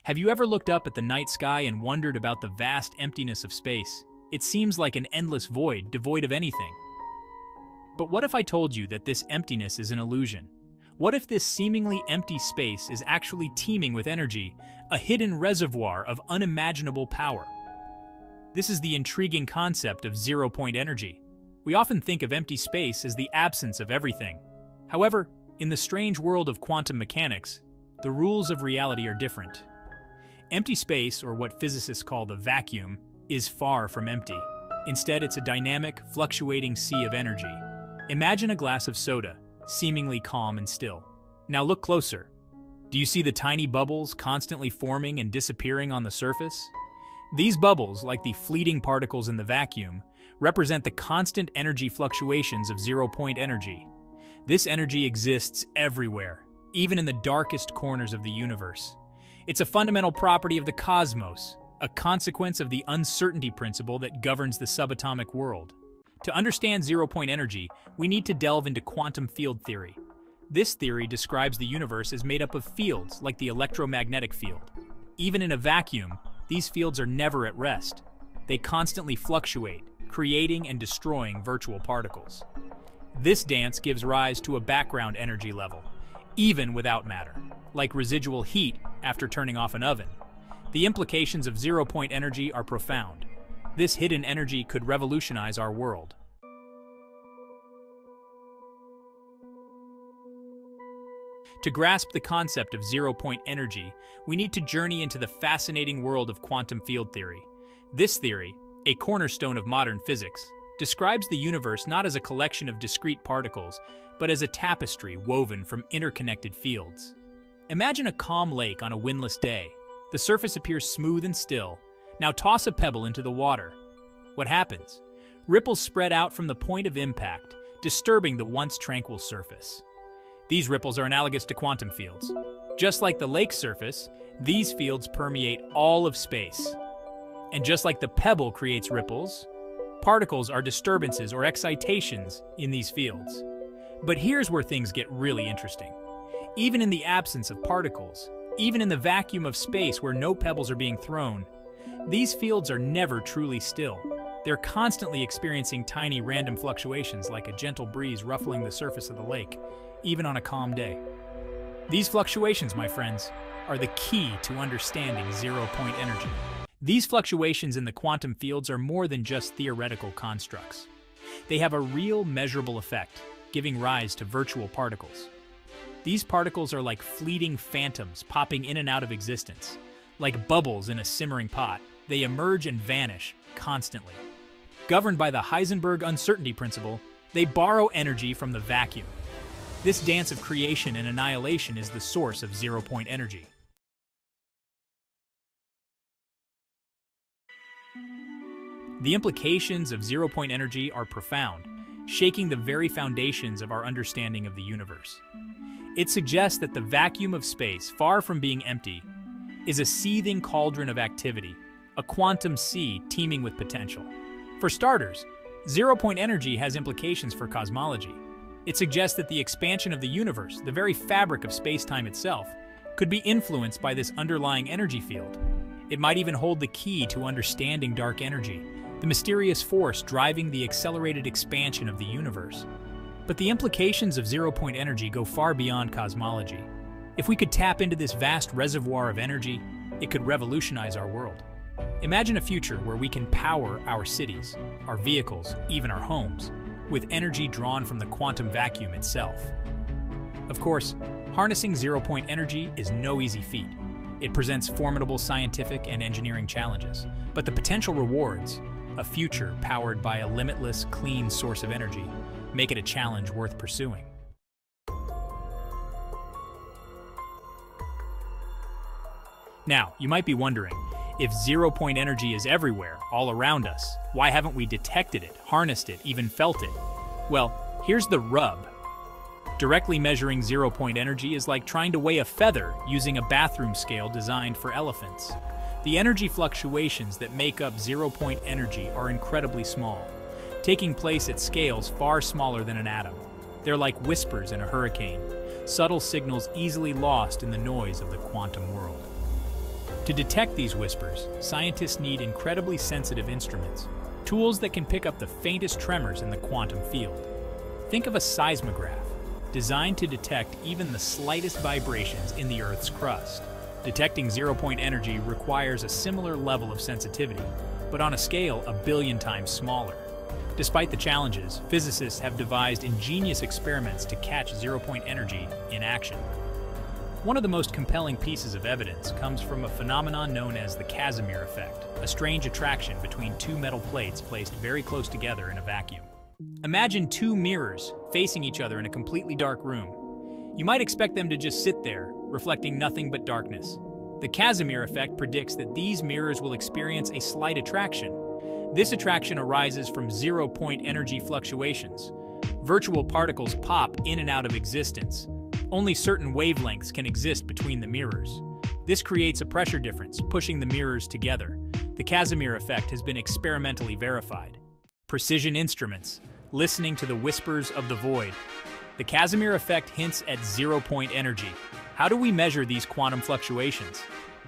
Have you ever looked up at the night sky and wondered about the vast emptiness of space? It seems like an endless void, devoid of anything. But what if I told you that this emptiness is an illusion? What if this seemingly empty space is actually teeming with energy, a hidden reservoir of unimaginable power? This is the intriguing concept of zero-point energy. We often think of empty space as the absence of everything. However, in the strange world of quantum mechanics, the rules of reality are different. Empty space, or what physicists call the vacuum, is far from empty. Instead, it's a dynamic, fluctuating sea of energy. Imagine a glass of soda, seemingly calm and still. Now look closer. Do you see the tiny bubbles constantly forming and disappearing on the surface? These bubbles, like the fleeting particles in the vacuum, represent the constant energy fluctuations of zero-point energy. This energy exists everywhere, even in the darkest corners of the universe. It's a fundamental property of the cosmos, a consequence of the uncertainty principle that governs the subatomic world. To understand zero-point energy, we need to delve into quantum field theory. This theory describes the universe as made up of fields like the electromagnetic field. Even in a vacuum, these fields are never at rest. They constantly fluctuate, creating and destroying virtual particles. This dance gives rise to a background energy level, even without matter, like residual heat after turning off an oven. The implications of zero-point energy are profound. This hidden energy could revolutionize our world. To grasp the concept of zero-point energy, we need to journey into the fascinating world of quantum field theory. This theory, a cornerstone of modern physics, describes the universe not as a collection of discrete particles, but as a tapestry woven from interconnected fields. Imagine a calm lake on a windless day. The surface appears smooth and still. Now toss a pebble into the water. What happens? Ripples spread out from the point of impact, disturbing the once tranquil surface. These ripples are analogous to quantum fields. Just like the lake's surface, these fields permeate all of space. And just like the pebble creates ripples, particles are disturbances or excitations in these fields. But here's where things get really interesting. Even in the absence of particles, even in the vacuum of space where no pebbles are being thrown, these fields are never truly still. They're constantly experiencing tiny random fluctuations like a gentle breeze ruffling the surface of the lake, even on a calm day. These fluctuations, my friends, are the key to understanding zero-point energy. These fluctuations in the quantum fields are more than just theoretical constructs. They have a real measurable effect, giving rise to virtual particles. These particles are like fleeting phantoms popping in and out of existence. Like bubbles in a simmering pot, they emerge and vanish constantly. Governed by the Heisenberg uncertainty principle, they borrow energy from the vacuum. This dance of creation and annihilation is the source of zero-point energy. The implications of zero-point energy are profound, shaking the very foundations of our understanding of the universe. It suggests that the vacuum of space, far from being empty, is a seething cauldron of activity, a quantum sea teeming with potential. For starters, zero-point energy has implications for cosmology. It suggests that the expansion of the universe, the very fabric of space-time itself, could be influenced by this underlying energy field. It might even hold the key to understanding dark energy, the mysterious force driving the accelerated expansion of the universe. But the implications of zero-point energy go far beyond cosmology. If we could tap into this vast reservoir of energy, it could revolutionize our world. Imagine a future where we can power our cities, our vehicles, even our homes, with energy drawn from the quantum vacuum itself. Of course, harnessing zero-point energy is no easy feat. It presents formidable scientific and engineering challenges, but the potential rewards, a future powered by a limitless, clean source of energy, make it a challenge worth pursuing. Now, you might be wondering, if zero-point energy is everywhere, all around us, why haven't we detected it, harnessed it, even felt it? Well, here's the rub. Directly measuring zero-point energy is like trying to weigh a feather using a bathroom scale designed for elephants. The energy fluctuations that make up zero-point energy are incredibly small, taking place at scales far smaller than an atom. They're like whispers in a hurricane, subtle signals easily lost in the noise of the quantum world. To detect these whispers, scientists need incredibly sensitive instruments, tools that can pick up the faintest tremors in the quantum field. Think of a seismograph, designed to detect even the slightest vibrations in the Earth's crust. Detecting zero-point energy requires a similar level of sensitivity, but on a scale a billion times smaller. Despite the challenges, physicists have devised ingenious experiments to catch zero-point energy in action. One of the most compelling pieces of evidence comes from a phenomenon known as the Casimir Effect, a strange attraction between two metal plates placed very close together in a vacuum. Imagine two mirrors facing each other in a completely dark room. You might expect them to just sit there, reflecting nothing but darkness. The Casimir Effect predicts that these mirrors will experience a slight attraction. This attraction arises from zero-point energy fluctuations. Virtual particles pop in and out of existence. Only certain wavelengths can exist between the mirrors. This creates a pressure difference, pushing the mirrors together. The Casimir Effect has been experimentally verified. Precision instruments, listening to the whispers of the void. The Casimir Effect hints at zero-point energy. How do we measure these quantum fluctuations?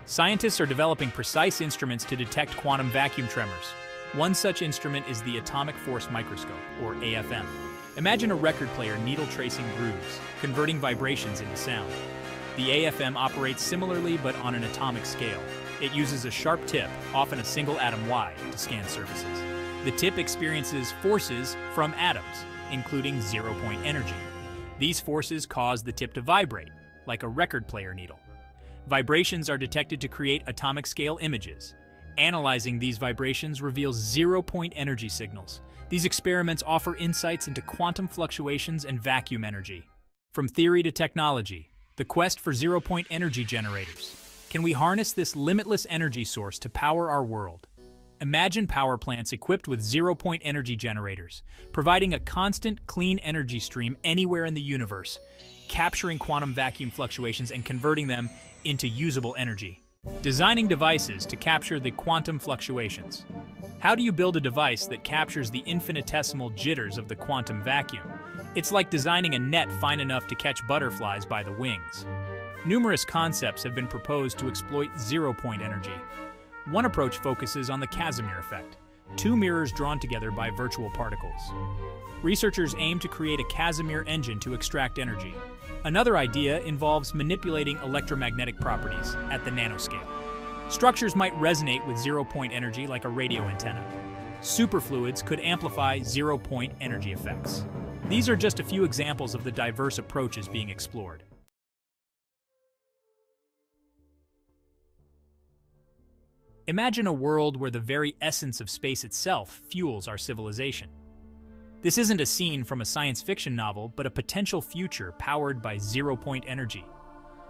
Scientists are developing precise instruments to detect quantum vacuum tremors. One such instrument is the atomic force microscope, or AFM. Imagine a record player needle tracing grooves, converting vibrations into sound. The AFM operates similarly but on an atomic scale. It uses a sharp tip, often a single atom wide, to scan surfaces. The tip experiences forces from atoms, including zero-point energy. These forces cause the tip to vibrate, like a record player needle. Vibrations are detected to create atomic scale images. Analyzing these vibrations reveals zero-point energy signals. These experiments offer insights into quantum fluctuations and vacuum energy. From theory to technology, the quest for zero-point energy generators. Can we harness this limitless energy source to power our world? Imagine power plants equipped with zero-point energy generators, providing a constant, clean energy stream anywhere in the universe, capturing quantum vacuum fluctuations and converting them into usable energy. Designing devices to capture the quantum fluctuations. How do you build a device that captures the infinitesimal jitters of the quantum vacuum? It's like designing a net fine enough to catch butterflies by the wings. Numerous concepts have been proposed to exploit zero-point energy. One approach focuses on the Casimir Effect, two mirrors drawn together by virtual particles. Researchers aim to create a Casimir engine to extract energy. Another idea involves manipulating electromagnetic properties at the nanoscale. Structures might resonate with zero-point energy like a radio antenna. Superfluids could amplify zero-point energy effects. These are just a few examples of the diverse approaches being explored. Imagine a world where the very essence of space itself fuels our civilization. This isn't a scene from a science fiction novel, but a potential future powered by zero-point energy.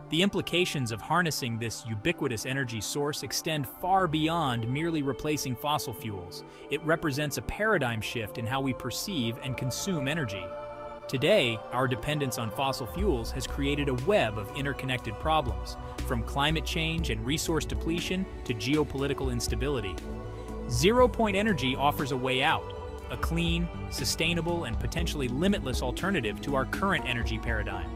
The implications of harnessing this ubiquitous energy source extend far beyond merely replacing fossil fuels. It represents a paradigm shift in how we perceive and consume energy. Today, our dependence on fossil fuels has created a web of interconnected problems, from climate change and resource depletion to geopolitical instability. Zero-point energy offers a way out, a clean, sustainable, and potentially limitless alternative to our current energy paradigm.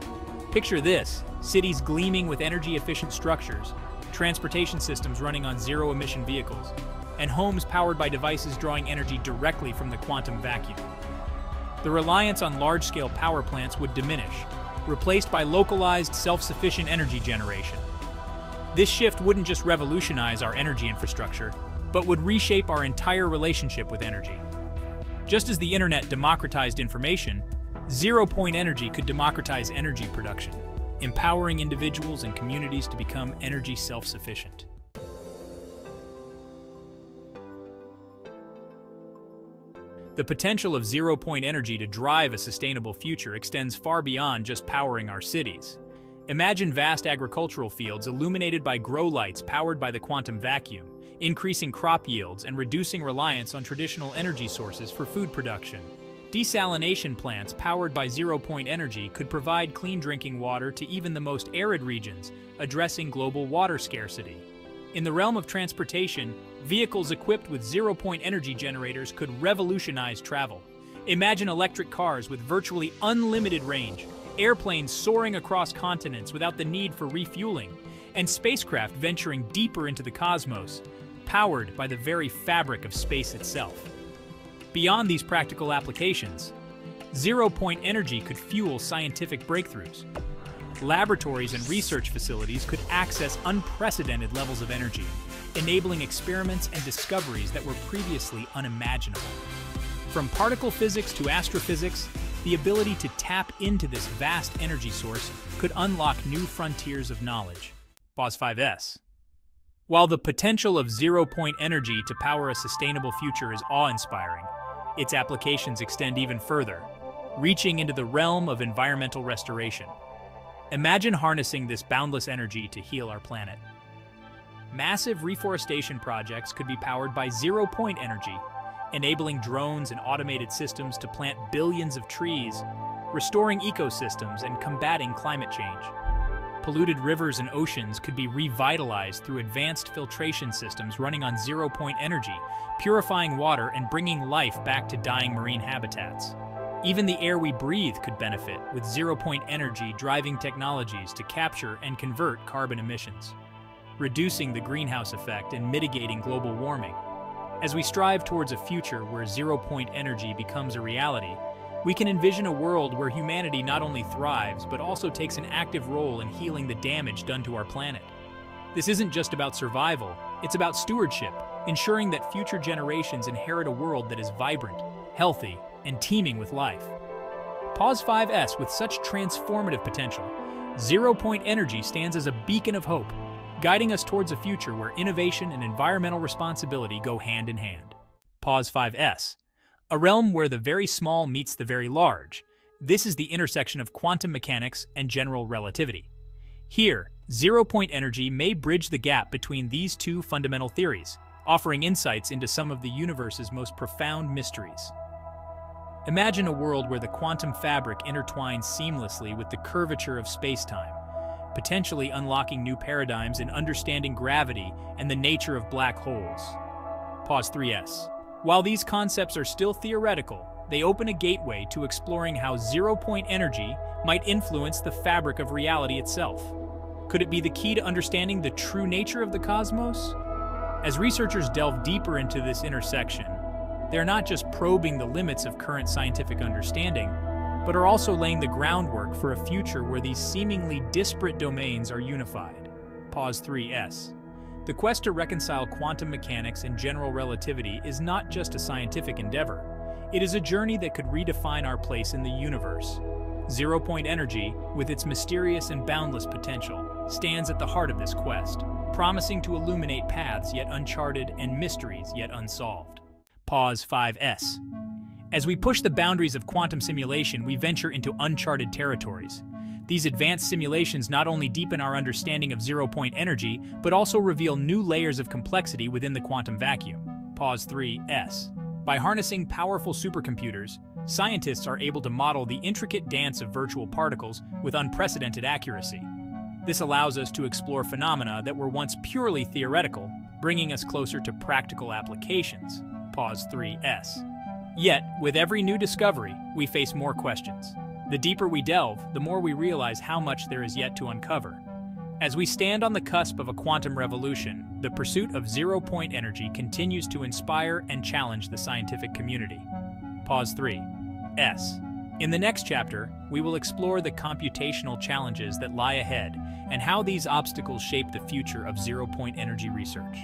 Picture this: cities gleaming with energy-efficient structures, transportation systems running on zero-emission vehicles, and homes powered by devices drawing energy directly from the quantum vacuum. The reliance on large-scale power plants would diminish, replaced by localized, self-sufficient energy generation. This shift wouldn't just revolutionize our energy infrastructure, but would reshape our entire relationship with energy. Just as the internet democratized information, zero-point energy could democratize energy production, empowering individuals and communities to become energy self-sufficient. The potential of zero-point energy to drive a sustainable future extends far beyond just powering our cities. Imagine vast agricultural fields illuminated by grow lights powered by the quantum vacuum, increasing crop yields and reducing reliance on traditional energy sources for food production. Desalination plants powered by zero-point energy could provide clean drinking water to even the most arid regions, addressing global water scarcity. In the realm of transportation, vehicles equipped with zero-point energy generators could revolutionize travel. Imagine electric cars with virtually unlimited range, airplanes soaring across continents without the need for refueling, and spacecraft venturing deeper into the cosmos, powered by the very fabric of space itself. Beyond these practical applications, zero-point energy could fuel scientific breakthroughs. Laboratories and research facilities could access unprecedented levels of energy, enabling experiments and discoveries that were previously unimaginable. From particle physics to astrophysics, the ability to tap into this vast energy source could unlock new frontiers of knowledge. Pause 5S. While the potential of zero-point energy to power a sustainable future is awe-inspiring, its applications extend even further, reaching into the realm of environmental restoration. Imagine harnessing this boundless energy to heal our planet. Massive reforestation projects could be powered by zero-point energy, enabling drones and automated systems to plant billions of trees, restoring ecosystems and combating climate change. Polluted rivers and oceans could be revitalized through advanced filtration systems running on zero-point energy, purifying water and bringing life back to dying marine habitats. Even the air we breathe could benefit, with zero-point energy driving technologies to capture and convert carbon emissions, reducing the greenhouse effect and mitigating global warming. As we strive towards a future where zero-point energy becomes a reality, we can envision a world where humanity not only thrives, but also takes an active role in healing the damage done to our planet. This isn't just about survival, it's about stewardship, ensuring that future generations inherit a world that is vibrant, healthy, and teeming with life. Pause 5S, with such transformative potential, zero-point energy stands as a beacon of hope, guiding us towards a future where innovation and environmental responsibility go hand in hand. Pause 5S. A realm where the very small meets the very large. This is the intersection of quantum mechanics and general relativity. Here, zero-point energy may bridge the gap between these two fundamental theories, offering insights into some of the universe's most profound mysteries. Imagine a world where the quantum fabric intertwines seamlessly with the curvature of space-time, potentially unlocking new paradigms in understanding gravity and the nature of black holes. Pause 3S. While these concepts are still theoretical, they open a gateway to exploring how zero-point energy might influence the fabric of reality itself. Could it be the key to understanding the true nature of the cosmos? As researchers delve deeper into this intersection, they're not just probing the limits of current scientific understanding, but are also laying the groundwork for a future where these seemingly disparate domains are unified. Pause 3S. The quest to reconcile quantum mechanics and general relativity is not just a scientific endeavor. It is a journey that could redefine our place in the universe. Zero-point energy, with its mysterious and boundless potential, stands at the heart of this quest, promising to illuminate paths yet uncharted and mysteries yet unsolved. Pause 5S. As we push the boundaries of quantum simulation, we venture into uncharted territories. These advanced simulations not only deepen our understanding of zero-point energy, but also reveal new layers of complexity within the quantum vacuum. Pause 3S. By harnessing powerful supercomputers, scientists are able to model the intricate dance of virtual particles with unprecedented accuracy. This allows us to explore phenomena that were once purely theoretical, bringing us closer to practical applications. Pause 3S. Yet, with every new discovery, we face more questions. The deeper we delve, the more we realize how much there is yet to uncover. As we stand on the cusp of a quantum revolution, the pursuit of zero-point energy continues to inspire and challenge the scientific community. Pause 3S. In the next chapter, we will explore the computational challenges that lie ahead and how these obstacles shape the future of zero-point energy research.